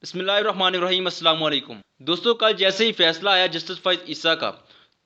बिस्मिल्लाहिर्रहमानिर्रहीम अस्सलाम वालेकुम। दोस्तों, कल जैसे ही फैसला आया जस्टिस फैज़ ईसा का,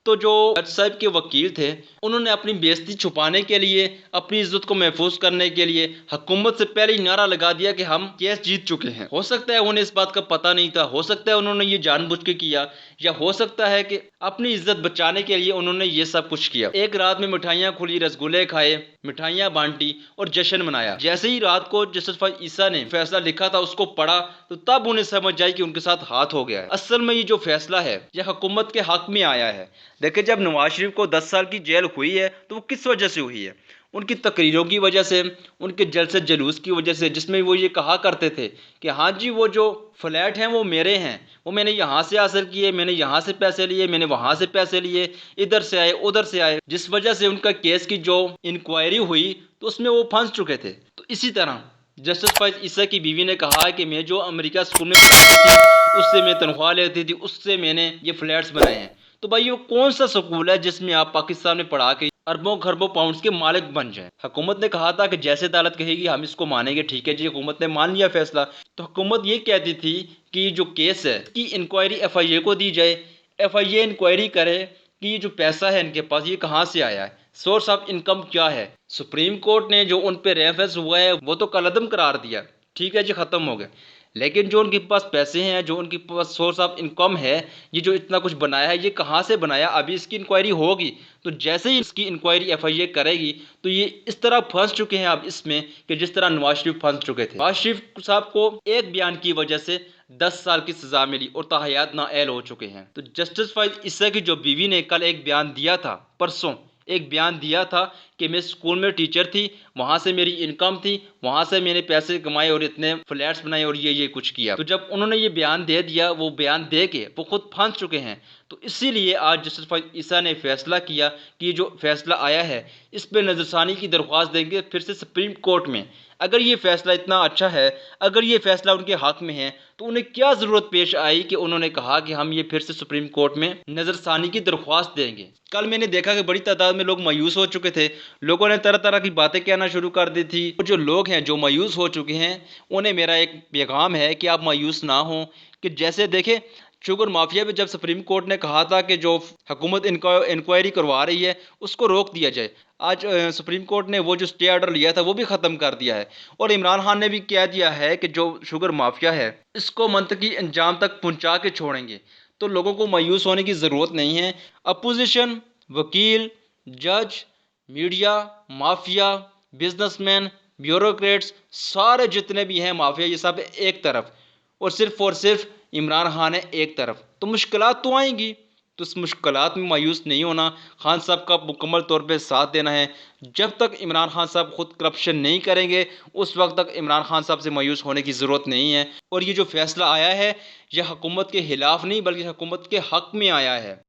तो जो जज साहब के वकील थे उन्होंने अपनी बेइज्जती छुपाने के लिए, अपनी इज्जत को महफूज करने के लिए हुकूमत से पहले ही नारा लगा दिया कि हम केस जीत चुके हैं। हो सकता है उन्हें इस बात का पता नहीं था, हो सकता है उन्होंने ये जानबूझ के किया, या हो सकता है कि अपनी इज्जत बचाने के लिए उन्होंने ये सब कुछ किया। एक रात में मिठाइयाँ खुली, रसगुल्ले खाए, मिठाइयाँ बांटी और जश्न मनाया। जैसे ही रात को जस्टिस फैज़ ईसा ने फैसला लिखा था उसको पढ़ा, तो तब उन्हें समझ आई कि उनके साथ हाथ हो गया है। असल में ये जो फैसला है ये हुकूमत के हक में आया है। देखिए, जब नवाज शरीफ को 10 साल की जेल हुई है तो वो किस वजह से हुई है? उनकी तकरीरों की वजह से, उनके जलसे जुलूस की वजह से, जिसमें वो ये कहा करते थे कि हाँ जी, वो जो फ्लैट हैं वो मेरे हैं, वो मैंने यहाँ से हासिल किए, मैंने यहाँ से पैसे लिए, मैंने वहाँ से पैसे लिए, इधर से आए उधर से आए, जिस वजह से उनका केस की जो इंक्वायरी हुई तो उसमें वो फंस चुके थे। तो इसी तरह जस्टिस फैज़ ईसा की बीवी ने कहा कि मैं जो अमेरिका स्कूल में पढ़ती थी उससे मैं तनख्वाह लेती थी, उससे मैंने ये फ्लैट्स बनाए हैं। तो भाई, वो कौन सा स्कूल है जिसमें आप पाकिस्तान में पढ़ा के अरबों खरबों पाउंड्स के मालिक बन जाएं? हुकूमत ने कहा था कि जैसे अदालत कहेगी हम इसको मानेंगे। ठीक है जी, हुकूमत ने मान लिया फैसला। तो हुकूमत ये कहती थी कि जो केस है इसकी इंक्वायरी एफआईए को दी जाए, एफआईए इंक्वायरी करे कि ये जो पैसा है इनके पास ये कहाँ से आया है, सोर्स ऑफ इनकम क्या है। सुप्रीम कोर्ट ने जो उन पे रेफरेंस हुआ है वो तो कलअदम करार दिया, ठीक है जी, खत्म हो गया। लेकिन जो उनके पास पैसे हैं, जो उनके पास सोर्स ऑफ इनकम है, ये जो इतना कुछ बनाया है ये कहाँ से बनाया, अभी इसकी इंक्वायरी होगी। तो जैसे ही इसकी इंक्वायरी एफआईए करेगी तो ये इस तरह फंस चुके हैं अब इसमें कि जिस तरह नवाज शरीफ फंस चुके थे। नवाज शरीफ साहब को एक बयान की वजह से 10 साल की सजा मिली और ताहयात नाअहल हो चुके हैं। तो जस्टिस फैज़ ईसा की जो बीवी ने कल एक बयान दिया था, परसों एक बयान दिया था कि मैं स्कूल में टीचर थी, वहाँ से मेरी इनकम थी, वहाँ से मैंने पैसे कमाए और इतने फ्लैट्स बनाए और ये कुछ किया। तो जब उन्होंने ये बयान दे दिया, वो बयान दे के वो खुद फंस चुके हैं। तो इसीलिए आज जस्टिस फैज़ ईसा ने फैसला किया कि ये जो फैसला आया है इस पर नज़रसानी की दरख्वास्त देंगे फिर से सुप्रीम कोर्ट में। अगर ये फैसला इतना अच्छा है, अगर ये फैसला उनके हक में है, तो उन्हें क्या ज़रूरत पेश आई कि उन्होंने कहा कि हम ये फिर से सुप्रीम कोर्ट में नज़रसानी की दरख्वास्त देंगे। कल मैंने देखा कि बड़ी तादाद में लोग मायूस हो चुके थे, लोगों ने तरह तरह की बातें कहना शुरू कर दी थी। और जो लोग हैं जो मायूस हो चुके हैं उन्हें मेरा एक पैगाम है कि आप मायूस ना हों। कि जैसे देखें, शुगर माफिया पे जब सुप्रीम कोर्ट ने कहा था कि जो हुकूमत इंक्वायरी करवा रही है उसको रोक दिया जाए, आज सुप्रीम कोर्ट ने वो जो स्टे ऑर्डर लिया था वो भी ख़त्म कर दिया है। और इमरान खान ने भी कह दिया है कि जो शुगर माफिया है इसको मंतकी अंजाम तक पहुंचा के छोड़ेंगे। तो लोगों को मायूस होने की ज़रूरत नहीं है। अपोजिशन, वकील, जज, मीडिया, माफिया, बिजनेसमैन, ब्यूरोक्रेट्स, सारे जितने भी हैं माफिया, ये सब एक तरफ, और सिर्फ इमरान खान है एक तरफ। तो मुश्किलात तो आएंगी, तो इस मुश्किलात में मायूस नहीं होना, खान साहब का मुकम्मल तौर पे साथ देना है। जब तक इमरान खान साहब खुद करप्शन नहीं करेंगे उस वक्त तक इमरान खान साहब से मायूस होने की ज़रूरत नहीं है। और ये जो फैसला आया है यह हुकूमत के खिलाफ नहीं बल्कि हुकूमत के हक़ में आया है।